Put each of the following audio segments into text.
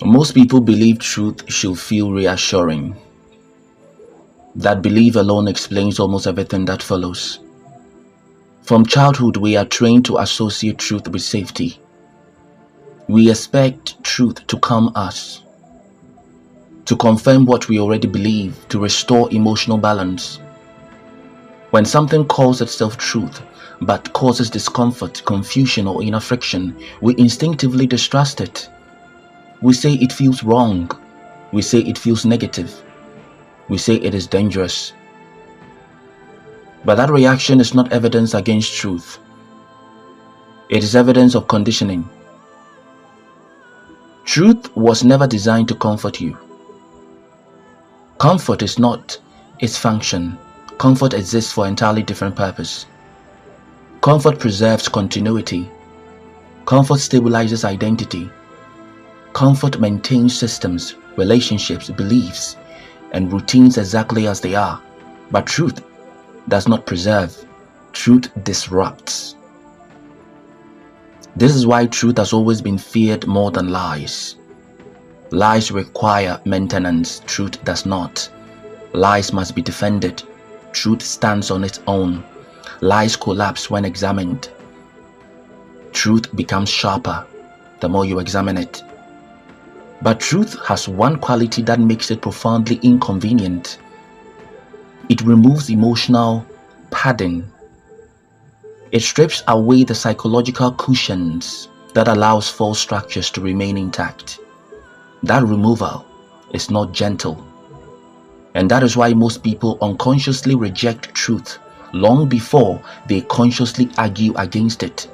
Most people believe truth should feel reassuring. That belief alone explains almost everything that follows. From childhood, we are trained to associate truth with safety. We expect truth to calm us, to confirm what we already believe, to restore emotional balance. When something calls itself truth but causes discomfort, confusion, or inner friction, we instinctively distrust it. We say it feels wrong. We say it feels negative. We say it is dangerous. But that reaction is not evidence against truth. It is evidence of conditioning. Truth was never designed to comfort you. Comfort is not its function. Comfort exists for an entirely different purpose. Comfort preserves continuity. Comfort stabilizes identity. Comfort maintains systems, relationships, beliefs, and routines exactly as they are. But truth does not preserve. Truth disrupts. This is why truth has always been feared more than lies. Lies require maintenance. Truth does not. Lies must be defended. Truth stands on its own. Lies collapse when examined. Truth becomes sharper the more you examine it. But truth has one quality that makes it profoundly inconvenient. It removes emotional padding. It strips away the psychological cushions that allows false structures to remain intact. That removal is not gentle. And that is why most people unconsciously reject truth long before they consciously argue against it.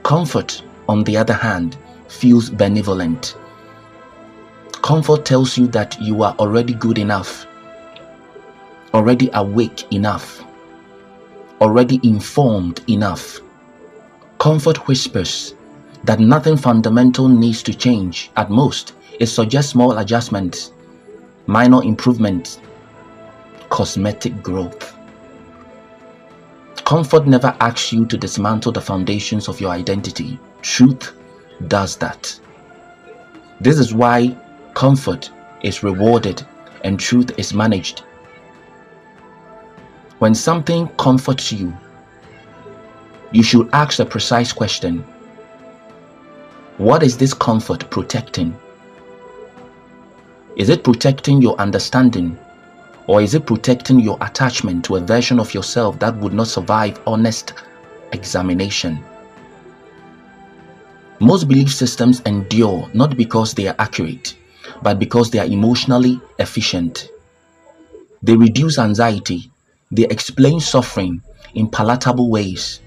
Comfort, on the other hand, feels benevolent. Comfort tells you that you are already good enough, already awake enough, already informed enough. Comfort whispers that nothing fundamental needs to change. At most, it suggests small adjustments, minor improvements, cosmetic growth. Comfort never asks you to dismantle the foundations of your identity. Truth does that. This is why comfort is rewarded and truth is managed. When something comforts you, you should ask a precise question. What is this comfort protecting? Is it protecting your understanding? Or is it protecting your attachment to a version of yourself that would not survive honest examination? Most belief systems endure not because they are accurate, but because they are emotionally efficient. They reduce anxiety. They explain suffering in palatable ways.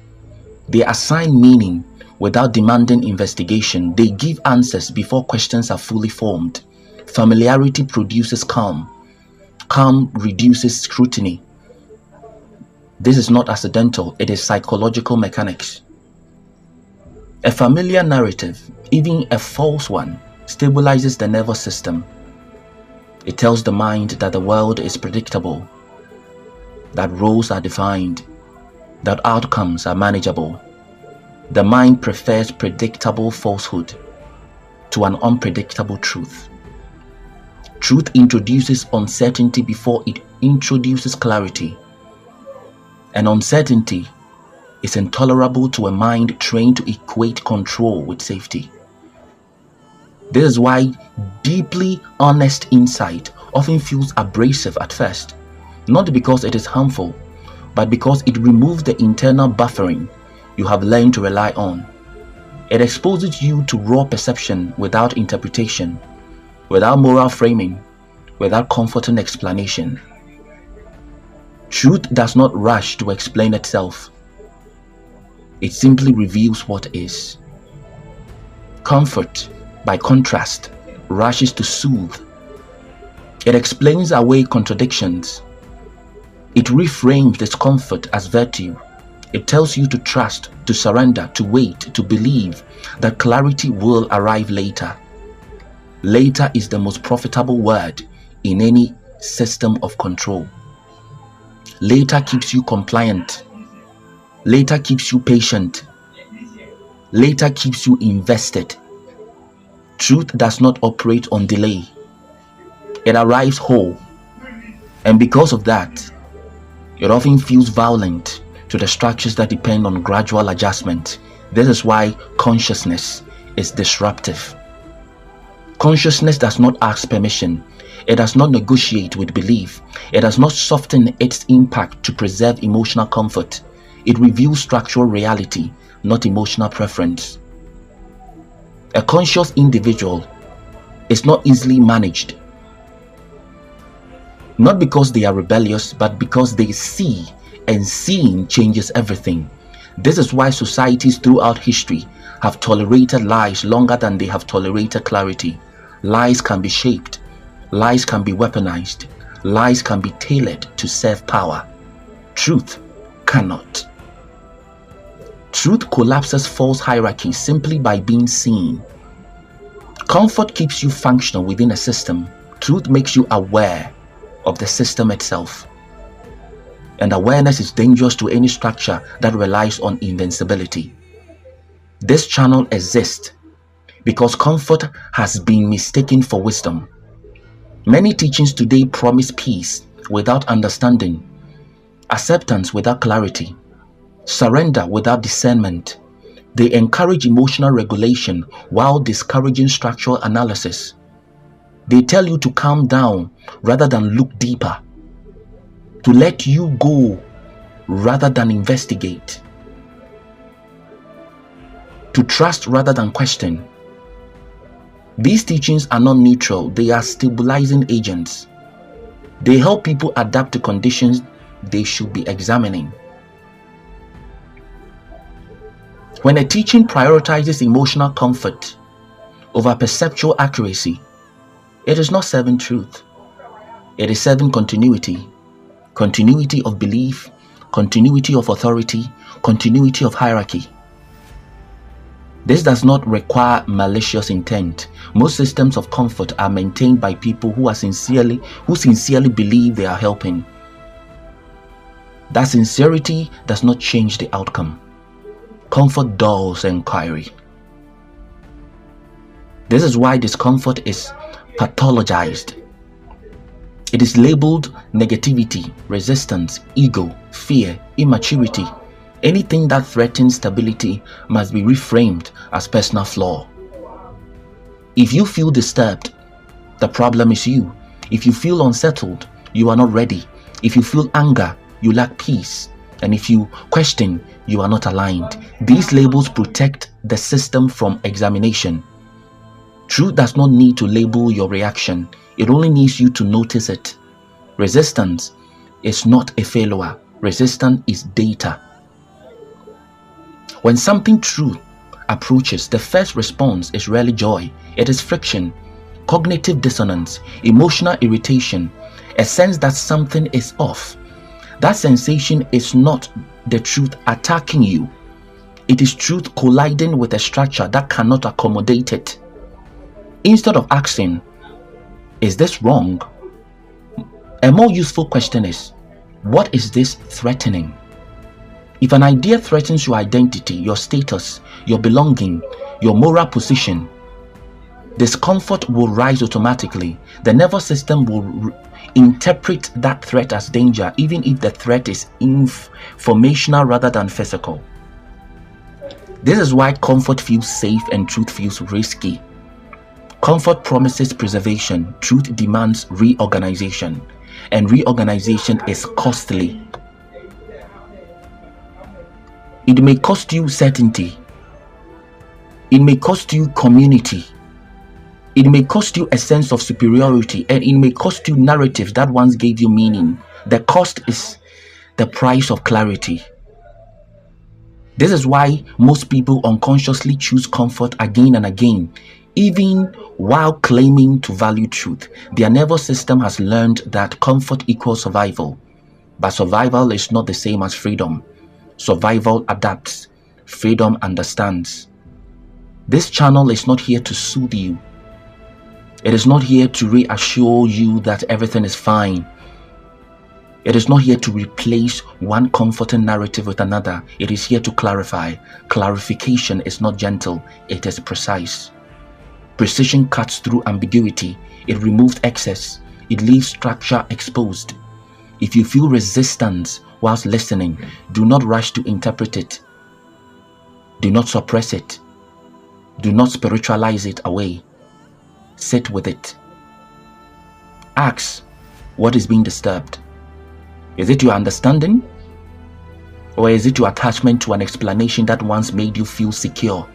They assign meaning without demanding investigation. They give answers before questions are fully formed. Familiarity produces calm. Calm reduces scrutiny. This is not accidental, it is psychological mechanics. A familiar narrative, even a false one, stabilizes the nervous system. It tells the mind that the world is predictable, that roles are defined, that outcomes are manageable. The mind prefers predictable falsehood to an unpredictable truth. Truth introduces uncertainty before it introduces clarity. And uncertainty is intolerable to a mind trained to equate control with safety. This is why deeply honest insight often feels abrasive at first, not because it is harmful, but because it removes the internal buffering you have learned to rely on. It exposes you to raw perception without interpretation, without moral framing, without comforting explanation. Truth does not rush to explain itself. It simply reveals what is. Comfort, by contrast, rushes to soothe. It explains away contradictions. It reframes discomfort as virtue. It tells you to trust, to surrender, to wait, to believe that clarity will arrive later. Later is the most profitable word in any system of control. Later keeps you compliant. Later keeps you patient. Later keeps you invested. Truth does not operate on delay. It arrives whole. And because of that, it often feels violent to the structures that depend on gradual adjustment. This is why consciousness is disruptive. Consciousness does not ask permission. It does not negotiate with belief. It does not soften its impact to preserve emotional comfort. It reveals structural reality, not emotional preference. A conscious individual is not easily managed, not because they are rebellious, but because they see, and seeing changes everything. This is why societies throughout history have tolerated lies longer than they have tolerated clarity. Lies can be shaped. Lies can be weaponized. Lies can be tailored to serve power. Truth cannot. Truth collapses false hierarchy simply by being seen. Comfort keeps you functional within a system. Truth makes you aware of the system itself. And awareness is dangerous to any structure that relies on invincibility. This channel exists because comfort has been mistaken for wisdom. Many teachings today promise peace without understanding, acceptance without clarity, surrender without discernment. They encourage emotional regulation while discouraging structural analysis. They tell you to calm down rather than look deeper, to let you go rather than investigate, to trust rather than question. These teachings are not neutral, they are stabilizing agents. They help people adapt to conditions they should be examining. When a teaching prioritizes emotional comfort over perceptual accuracy, it is not serving truth. It is serving continuity. Continuity of belief, continuity of authority, continuity of hierarchy. This does not require malicious intent. Most systems of comfort are maintained by people who sincerely believe they are helping. That sincerity does not change the outcome. Comfort dulls inquiry. This is why discomfort is pathologized. It is labeled negativity, resistance, ego, fear, immaturity. Anything that threatens stability must be reframed as personal flaw. If you feel disturbed, the problem is you. If you feel unsettled, you are not ready. If you feel anger, you lack peace. And if you question, you are not aligned. These labels protect the system from examination. Truth does not need to label your reaction. It only needs you to notice it. Resistance is not a failure. Resistance is data. When something true approaches, the first response is rarely joy. It is friction, cognitive dissonance, emotional irritation, a sense that something is off. That sensation is not the truth attacking you. It is truth colliding with a structure that cannot accommodate it. Instead of asking, is this wrong? A more useful question is, what is this threatening? If an idea threatens your identity, your status, your belonging, your moral position, discomfort will rise automatically. The nervous system will interpret that threat as danger, even if the threat is informational rather than physical. This is why comfort feels safe and truth feels risky. Comfort promises preservation, truth demands reorganization, and reorganization is costly. It may cost you certainty. It may cost you community. It may cost you a sense of superiority, and it may cost you narratives that once gave you meaning. The cost is the price of clarity. This is why most people unconsciously choose comfort again and again, even while claiming to value truth. Their nervous system has learned that comfort equals survival, but survival is not the same as freedom. Survival adapts, freedom understands. This channel is not here to soothe you. It is not here to reassure you that everything is fine. It is not here to replace one comforting narrative with another. It is here to clarify. Clarification is not gentle, it is precise. Precision cuts through ambiguity. It removes excess. It leaves structure exposed. If you feel resistance whilst listening, do not rush to interpret it. Do not suppress it. Do not spiritualize it away. Sit with it. Ask, what is being disturbed? Is it your understanding? Or is it your attachment to an explanation that once made you feel secure?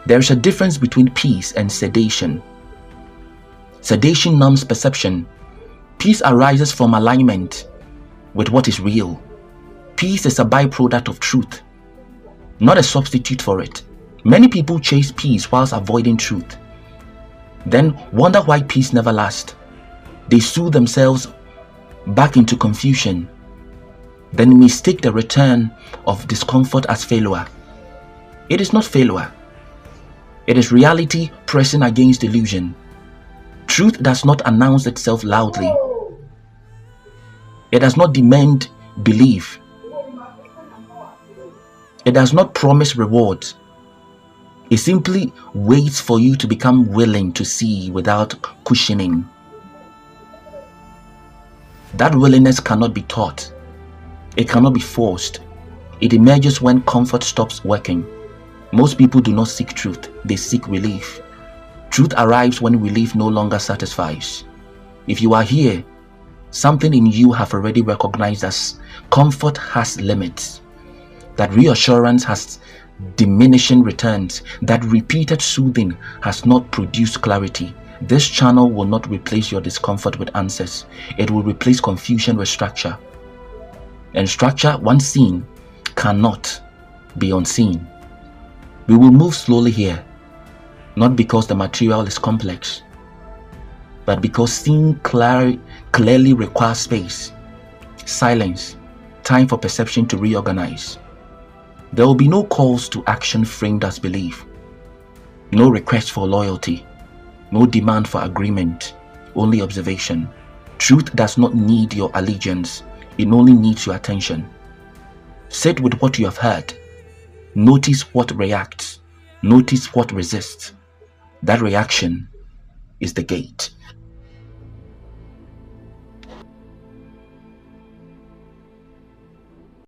There is a difference between peace and sedation. Sedation numbs perception. Peace arises from alignment with what is real. Peace is a byproduct of truth, not a substitute for it. Many people chase peace whilst avoiding truth, then wonder why peace never lasts. They soothe themselves back into confusion, then mistake the return of discomfort as failure. It is not failure. It is reality pressing against illusion. Truth does not announce itself loudly. It does not demand belief. It does not promise rewards. It simply waits for you to become willing to see without cushioning. That willingness cannot be taught. It cannot be forced. It emerges when comfort stops working. Most people do not seek truth, they seek relief. Truth arrives when relief no longer satisfies. If you are here, something in you have already recognized that comfort has limits, that reassurance has diminishing returns, that repeated soothing has not produced clarity. This channel will not replace your discomfort with answers. It will replace confusion with structure. And structure, once seen, cannot be unseen. We will move slowly here, not because the material is complex, but because seeing clearly requires space, silence, time for perception to reorganize. There will be no calls to action framed as belief, no request for loyalty, no demand for agreement, only observation. Truth does not need your allegiance, it only needs your attention. Sit with what you have heard. Notice what reacts. Notice what resists. That reaction is the gate.